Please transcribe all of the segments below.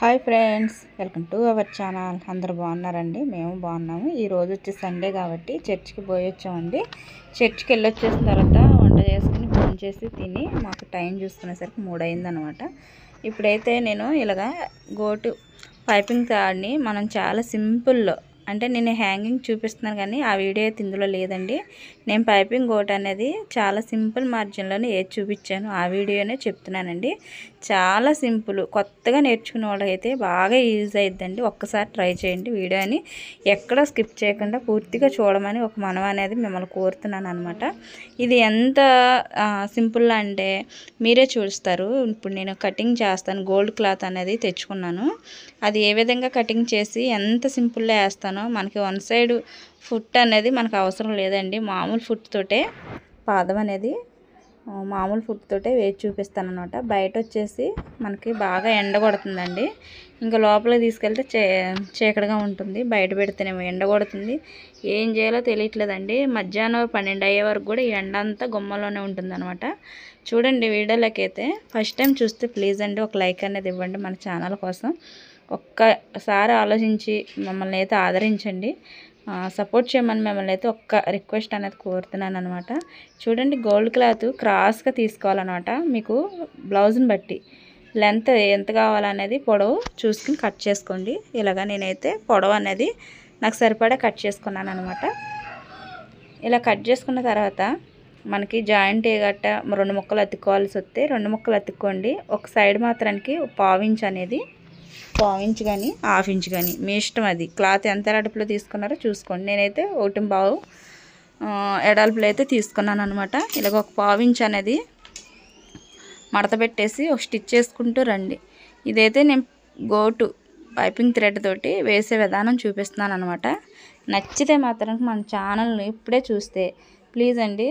Hi friends, welcome to our channel. అందరూ బాగున్నారండి? మేము బాగున్నాము. ఈరోజు వచ్చి సండే కాబట్టి చర్చికి పోయి వచ్చామండి. చర్చికి వెళ్ళొచ్చేసిన తర్వాత వంట చేసుకుని ఫోన్ చేసి తిని మాకు టైం చూసుకునేసరికి 3 అయిందనమాట. ఇప్పుడైతే నేను ఇలాగా గోటు పైపింగ్ తాడ్ని మనం చాలా సింపుల్లో, అంటే నేను హ్యాంగింగ్ చూపిస్తున్నాను కానీ ఆ వీడియో అయితే ఇందులో లేదండి. నేను పైపింగ్ గోటు అనేది చాలా సింపుల్ మార్జిన్లోనే ఏది చూపించాను ఆ వీడియోనే చెప్తున్నానండి. చాలా సింపుల్, కొత్తగా నేర్చుకునే వాళ్ళకైతే బాగా యూజ్ అయిద్దండి. ఒక్కసారి ట్రై చేయండి. వీడియోని ఎక్కడ స్కిప్ చేయకుండా పూర్తిగా చూడమని ఒక మనవి అనేది మిమ్మల్ని కోరుతున్నాను అనమాట. ఇది ఎంత సింపుల్ అంటే మీరే చూస్తారు. ఇప్పుడు నేను కటింగ్ చేస్తాను. గోల్డ్ క్లాత్ అనేది తెచ్చుకున్నాను. అది ఏ విధంగా కటింగ్ చేసి ఎంత సింపుల్గా వేస్తానో, మనకి వన్ సైడ్ ఫుట్ అనేది మనకు అవసరం లేదండి. మామూలు ఫుట్ తోటే పాదం అనేది మామూలు ఫుట్ తోటే వేసి చూపిస్తాను అనమాట. బయట వచ్చేసి మనకి బాగా ఎండ కొడుతుందండి. ఇంకా లోపలికి తీసుకెళ్తే చీకటిగా ఉంటుంది. బయట పెడితేనేమో ఎండ కొడుతుంది. ఏం చేయాలో తెలియట్లేదండి. మధ్యాహ్నం 12 అయ్యే వరకు కూడా ఈ ఎండ అంతా గుమ్మలోనే ఉంటుంది అనమాట. చూడండి వీడియోలోకి అయితే ఫస్ట్ టైం చూస్తే ప్లీజ్ అండి ఒక లైక్ అనేది ఇవ్వండి మన ఛానల్ కోసం. ఒక్కసారి ఆలోచించి మమ్మల్ని అయితే ఆదరించండి. సపోర్ట్ చేయమని మిమ్మల్ని అయితే ఒక్క రిక్వెస్ట్ అనేది కోరుతున్నాను అనమాట. చూడండి గోల్డ్ క్లాత్ క్రాస్గా తీసుకోవాలన్నమాట. మీకు బ్లౌజ్ని బట్టి లెంత్ ఎంత కావాలనేది పొడవు చూసుకుని కట్ చేసుకోండి. ఇలాగా నేనైతే పొడవు అనేది నాకు సరిపడా కట్ చేసుకున్నాను అనమాట. ఇలా కట్ చేసుకున్న తర్వాత మనకి జాయింట్ గట్ట 2 ముక్కలు అతుక్కోవాల్సి వస్తే 2 ముక్కలు అతుక్కోండి. ఒక సైడ్ మాత్రానికి 1/2 ఇంచ్ అనేది, 1/2 ఇంచ్ కానీ 1/2 ఇంచ్ కానీ మీ ఇష్టం. అది క్లాత్ ఎంత ఎడల్పులో తీసుకున్నారో చూసుకోండి. నేనైతే 1.5 ఎడల్పులో అయితే తీసుకున్నాను అనమాట. ఇలాగ ఒక 1/2 ఇంచ్ అనేది మడత పెట్టేసి ఒక స్టిచ్ చేసుకుంటూ రండి. ఇదైతే నేను గోటు పైపింగ్ థ్రెడ్ తోటి వేసే విధానం చూపిస్తున్నాను అనమాట. నచ్చితే మాత్రం మన ఛానల్ని ఇప్పుడే చూస్తే ప్లీజ్ అండి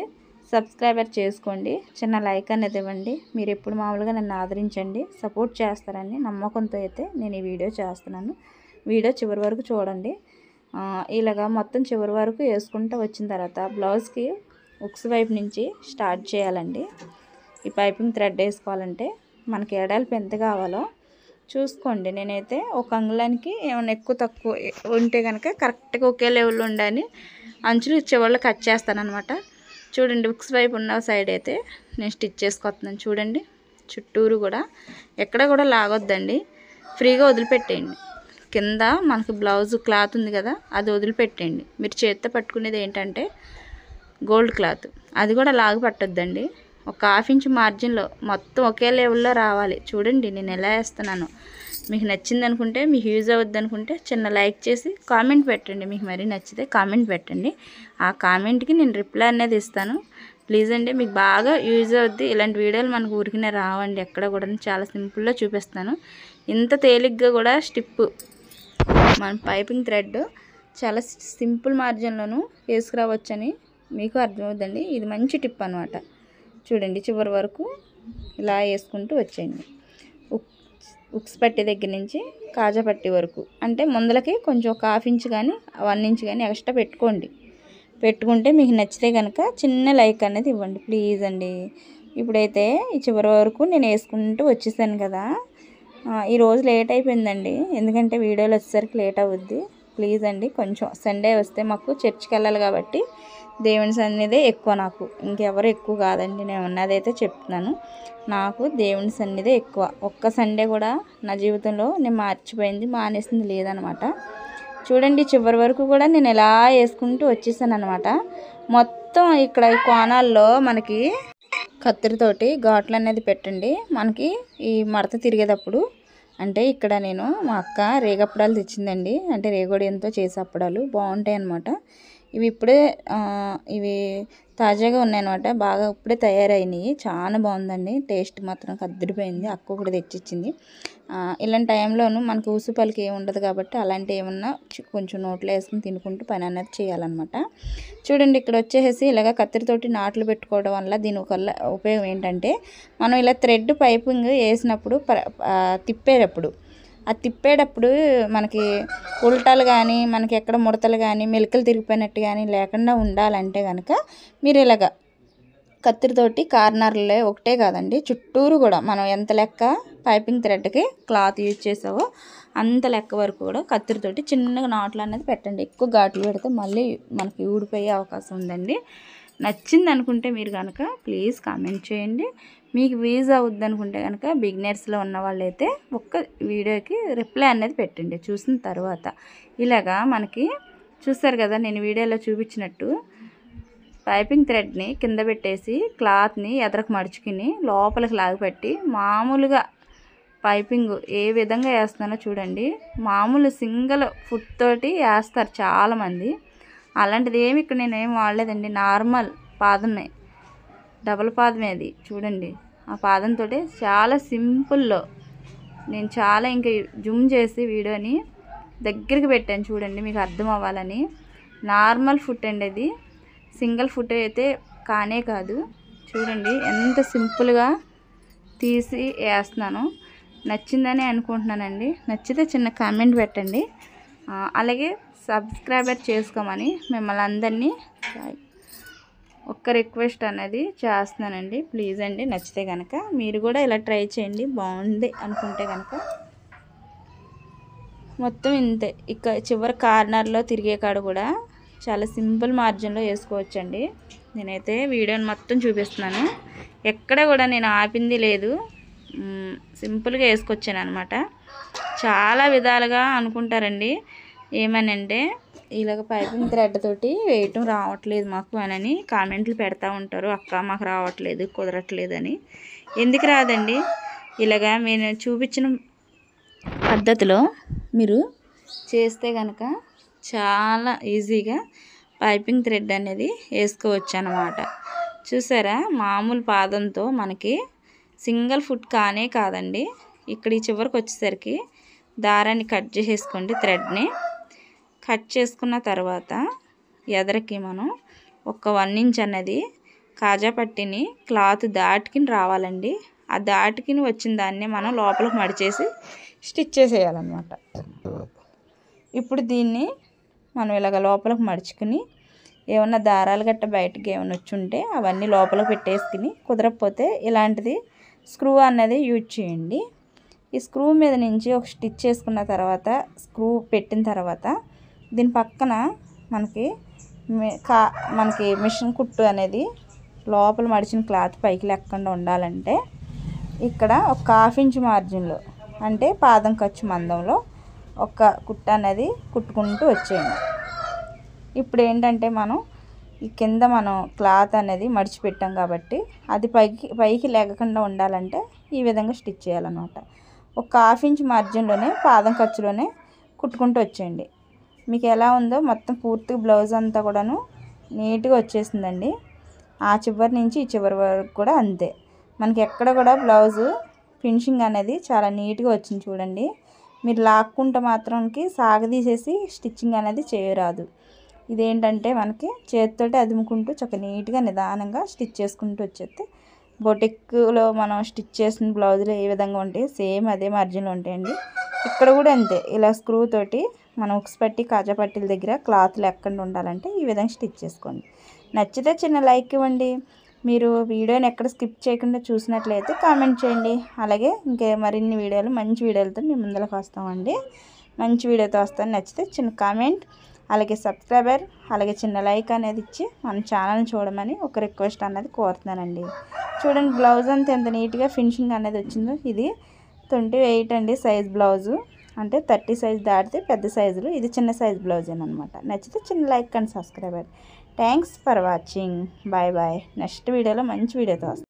సబ్స్క్రైబర్ చేసుకోండి. చిన్న లైక్ అనేది ఇవ్వండి. మీరు ఎప్పుడు మామూలుగా నన్ను ఆదరించండి, సపోర్ట్ చేస్తారని నమ్మకంతో అయితే నేను ఈ వీడియో చేస్తున్నాను. వీడియో చివరి వరకు చూడండి. ఇలాగా మొత్తం చివరి వరకు వేసుకుంటూ వచ్చిన తర్వాత బ్లౌజ్కి ఉక్స్ వైపు నుంచి స్టార్ట్ చేయాలండి. ఈ పైపింగ్ థ్రెడ్ వేసుకోవాలంటే మనకి ఎడల్పు ఎంత కావాలో చూసుకోండి. నేనైతే ఒక అంగుళానికి ఏమైనా ఎక్కువ తక్కువ ఉంటే కనుక కరెక్ట్గా ఒకే లెవెల్లో ఉండాలని అంచులు చివరిలో కట్ చేస్తాను అనమాట. చూడండి ఉక్స్ వైపు ఉన్న సైడ్ అయితే నేను స్టిచ్ చేసుకొస్తున్నాను. చూడండి చుట్టూరు కూడా ఎక్కడ కూడా లాగొద్దండి, ఫ్రీగా వదిలిపెట్టేయండి. కింద మనకు బ్లౌజ్ క్లాత్ ఉంది కదా, అది వదిలిపెట్టేయండి. మీరు చేత్తో పట్టుకునేది ఏంటంటే గోల్డ్ క్లాత్, అది కూడా లాగు పట్టొద్దండి. ఒక 1/2 ఇంచ్ మార్జిన్లో మొత్తం ఒకే లెవెల్లో రావాలి. చూడండి నేను ఎలా వేస్తున్నాను. మీకు నచ్చింది అనుకుంటే, మీకు యూజ్ అవుద్ది అనుకుంటే చిన్న లైక్ చేసి కామెంట్ పెట్టండి. మీకు మరీ నచ్చితే కామెంట్ పెట్టండి. ఆ కామెంట్కి నేను రిప్లై అనేది ఇస్తాను. ప్లీజ్ అండి మీకు బాగా యూజ్ అవుద్ది. ఇలాంటి వీడియోలు మనకు ఊరికినే రావండి ఎక్కడ కూడా. చాలా సింపుల్గా చూపిస్తాను. ఇంత తేలిగ్గా కూడా స్టిప్ మన పైపింగ్ థ్రెడ్ చాలా సింపుల్ మార్జిన్లోనూ వేసుకురావచ్చని మీకు అర్థమవుతుందండి. ఇది మంచి టిప్ అనమాట. చూడండి చివరి వరకు ఇలా వేసుకుంటూ వచ్చేయండి. ఉక్స్ పట్టి దగ్గర నుంచి కాజా పట్టి వరకు, అంటే ముందలకి కొంచెం ఒక 1/2 ఇంచ్ కానీ 1 ఇంచ్ కానీ ఎక్స్ట్రా పెట్టుకుంటే మీకు నచ్చితే కనుక చిన్న లైక్ అనేది ఇవ్వండి ప్లీజ్ అండి. ఇప్పుడైతే ఈ చివరి వరకు నేను వేసుకుంటూ వచ్చేసాను కదా. ఈరోజు లేట్ అయిపోయిందండి, ఎందుకంటే వీడియోలు వచ్చేసరికి లేట్ అవుద్ది. ప్లీజ్ అండి కొంచెం సండే వస్తే మాకు చర్చికి వెళ్ళాలి కాబట్టి దేవుని సన్నిధే ఎక్కువ నాకు, ఇంకెవరు ఎక్కువ కాదండి. నేను ఉన్నదైతే చెప్తున్నాను. నాకు దేవుని సన్నిధే ఎక్కువ. ఒక్క సండే కూడా నా జీవితంలో నేను మానేసింది లేదనమాట. చూడండి చివరి వరకు కూడా నేను ఎలా వేసుకుంటూ వచ్చేసాను అనమాట. మొత్తం ఇక్కడ ఈ కోణాల్లో మనకి కత్తిరితోటి ఘాట్లు అనేది పెట్టండి. మనకి ఈ మడత తిరిగేటప్పుడు, అంటే ఇక్కడ నేను మా అక్క రేగప్పడాలు తెచ్చిందండి. అంటే రేగోడియంతో చేసే అప్పడాలు బాగుంటాయి అన్నమాట. ఇవి తాజాగా ఉన్నాయన్నమాట. బాగా ఇప్పుడే తయారైనవి. చాలా బాగుందండి. టేస్ట్ మాత్రం కద్దిరిపోయింది. అక్క కూడా తెచ్చిచ్చింది. ఇలాంటి టైంలోనూ మనకు ఊసుపలికి ఏమి ఉండదు కాబట్టి అలాంటి ఏమన్నా కొంచెం నోట్లో వేసుకుని తినుకుంటూ పని అనేది చేయాలన్నమాట. చూడండి ఇక్కడ వచ్చేసి ఇలాగ కత్తిరితోటి నాట్లు పెట్టుకోవడం వల్ల దీనివల్ల ఉపయోగం ఏంటంటే, మనం ఇలా థ్రెడ్ పైపింగ్ వేసినప్పుడు తిప్పేటప్పుడు మనకి ఉల్టాలు కానీ, మనకి ఎక్కడ ముడతలు కానీ, మెలికలు తిరిగిపోయినట్టు కానీ లేకుండా ఉండాలంటే కనుక మీరు ఇలాగ కత్తిరితోటి కార్నర్లే ఒకటే కాదండి చుట్టూరు కూడా మనం ఎంత లెక్క పైపింగ్ థ్రెడ్కి క్లాత్ యూజ్ చేసావో అంత లెక్క వరకు కూడా కత్తిరితోటి చిన్నగా నాట్లు అనేది పెట్టండి. ఎక్కువ ఘాట్లు పెడితే మళ్ళీ మనకి ఊడిపోయే అవకాశం ఉందండి. నచ్చింది అనుకుంటే మీరు కనుక ప్లీజ్ కామెంట్ చేయండి. మీకు యూజ్ అవుద్ది అనుకుంటే కనుక బిగినర్స్లో ఉన్న వాళ్ళైతే ఒక్క వీడియోకి రిప్లై అనేది పెట్టండి చూసిన తర్వాత. ఇలాగా మనకి చూస్తారు కదా నేను వీడియోలో చూపించినట్టు పైపింగ్ థ్రెడ్ని కింద పెట్టేసి క్లాత్ని ఎదరకు మడుచుకుని లోపలికి లాగిపెట్టి మామూలుగా పైపింగ్ ఏ విధంగా వేస్తున్నానో చూడండి. మామూలు సింగిల్ ఫుట్ తోటి వేస్తారు చాలామంది. అలాంటిది ఏమి ఇక్కడ నేనేం వాడలేదండి. నార్మల్ పాదమే, డబల్ పాదమే అది చూడండి. ఆ పాదంతో చాలా సింపుల్లో నేను చాలా ఇంకా జూమ్ చేసి వీడియోని దగ్గరికి పెట్టాను చూడండి మీకు అర్థం అవ్వాలని. నార్మల్ ఫుట్ అండి అది, సింగిల్ ఫుట్ అయితే కానే కాదు. చూడండి ఎంత సింపుల్గా తీసి వేస్తున్నాను. నచ్చిందని అనుకుంటున్నానండి. నచ్చితే చిన్న కామెంట్ పెట్టండి. అలాగే సబ్స్క్రైబర్ చేసుకోమని మిమ్మల్ని అందరినీ ఒక్క రిక్వెస్ట్ అనేది చేస్తున్నానండి. ప్లీజ్ అండి, నచ్చితే కనుక మీరు కూడా ఇలా ట్రై చేయండి. బాగుంది అనుకుంటే కనుక మొత్తం ఇంతే. ఇక చివరి కార్నర్లో తిరిగే కాడ కూడా చాలా సింపుల్ మార్జిన్లో వేసుకోవచ్చండి. నేనైతే వీడియోని మొత్తం చూపిస్తున్నాను. ఎక్కడ కూడా నేను ఆపింది లేదు, సింపుల్గా వేసుకొచ్చాను అనమాట. చాలా విధాలుగా అనుకుంటారండి ఏమనంటే ఇలాగ పైపింగ్ థ్రెడ్ తోటి వేయటం రావట్లేదు మాకు అని కామెంట్లు పెడతా ఉంటారు. అక్క మాకు రావట్లేదు, కుదరట్లేదు అని. ఎందుకు రాదండి? ఇలాగ నేను చూపించిన పద్ధతిలో మీరు చేస్తే కనుక చాలా ఈజీగా పైపింగ్ థ్రెడ్ అనేది వేసుకోవచ్చు అన్నమాట. చూసారా మామూలు పాదంతో మనకి సింగిల్ ఫుట్ కానే కాదండి. ఇక్కడ ఈ చివరికి వచ్చేసరికి దారాన్ని కట్ చేసేసుకోండి. థ్రెడ్ని కట్ చేసుకున్న తర్వాత ఎదరికి మనం ఒక 1 ఇంచ్ అన్నది కాజా పట్టిని క్లాత్ దాటుకుని రావాలండి. ఆ దాటుకుని వచ్చిన దాన్ని మనం లోపలికి మడిచేసి స్టిచ్ చేసేయాలన్నమాట. ఇప్పుడు దీన్ని మనం ఇలాగ లోపలికి మడుచుకుని ఏమన్నా దారాలు గట్ట బయటకి ఏమైనా వచ్చి ఉంటే అవన్నీ లోపలికి పెట్టేసుకుని, కుదరకపోతే ఇలాంటిది స్క్రూ అన్నది యూజ్ చేయండి. ఈ స్క్రూ మీద నుంచి ఒక స్టిచ్ చేసుకున్న తర్వాత స్క్రూ పెట్టిన తర్వాత దీని పక్కన మనకి మిషన్ కుట్టు అనేది లోపల మడిచిన క్లాత్ పైకి లేకుండా ఉండాలంటే ఇక్కడ ఒక 1/2 ఇంచ్ మార్జిన్లో అంటే పాదం ఖర్చు మందంలో ఒక కుట్ట అనేది కుట్టుకుంటూ వచ్చేయండి. ఇప్పుడు ఏంటంటే మనం ఈ కింద మనం క్లాత్ అనేది మడిచిపెట్టాం కాబట్టి అది పైకి లేకుండా ఉండాలంటే ఈ విధంగా స్టిచ్ చేయాలన్నమాట. ఒక 1/2 ఇంచ్ మార్జిన్లోనే పాదం ఖర్చులోనే కుట్టుకుంటూ వచ్చేయండి. మీకు ఎలా ఉందో మొత్తం పూర్తిగా బ్లౌజ్ అంతా కూడాను నీట్గా వచ్చేసిందండి. ఆ చివరి నుంచి ఈ చివరి వరకు కూడా అంతే. మనకి ఎక్కడ కూడా బ్లౌజు ఫినిషింగ్ అనేది చాలా నీట్గా వచ్చింది చూడండి. మీరు లాక్కుంటే మాత్రంకి సాగదీసేసి స్టిచ్చింగ్ అనేది చేయరాదు. ఇదేంటంటే మనకి చేతితోటి అదుముకుంటూ చక్కగా నీట్గా నిదానంగా స్టిచ్ చేసుకుంటూ వచ్చేస్తే బొటిక్లో మనం స్టిచ్ చేసిన బ్లౌజులు ఏ విధంగా ఉంటాయి సేమ్ అదే మార్జిన్లో ఉంటాయండి. ఇక్కడ కూడా అంతే. ఇలా స్క్రూ తోటి మనం ఉక్స్ పట్టి కాజా పట్టీల దగ్గర క్లాత్ లేకుండా ఉండాలంటే ఈ విధంగా స్టిచ్ చేసుకోండి. నచ్చితే చిన్న లైక్ ఇవ్వండి. మీరు వీడియోని ఎక్కడ స్కిప్ చేయకుండా చూసినట్లయితే కామెంట్ చేయండి. అలాగే ఇంకే మరిన్ని వీడియోలు మంచి వీడియోలతో మీ ముందరకు వస్తామండి. మంచి వీడియోతో వస్తాను. నచ్చితే చిన్న కామెంట్, అలాగే సబ్స్క్రైబర్, అలాగే చిన్న లైక్ అనేది ఇచ్చి మన ఛానల్ని చూడమని ఒక రిక్వెస్ట్ అనేది కోరుతున్నానండి. చూడండి బ్లౌజ్ అంతా ఎంత నీట్గా ఫినిషింగ్ అనేది వచ్చిందో. ఇది 28 అండి సైజ్ బ్లౌజు, అంటే 30 సైజ్ దాటితే పెద్ద సైజులు. ఇది చిన్న సైజ్ బ్లౌజేనమాట. నచ్చితే చిన్న like and subscriber. Thanks for watching. Bye bye. Next వీడియోలో మంచి వీడియోతో వస్తాను.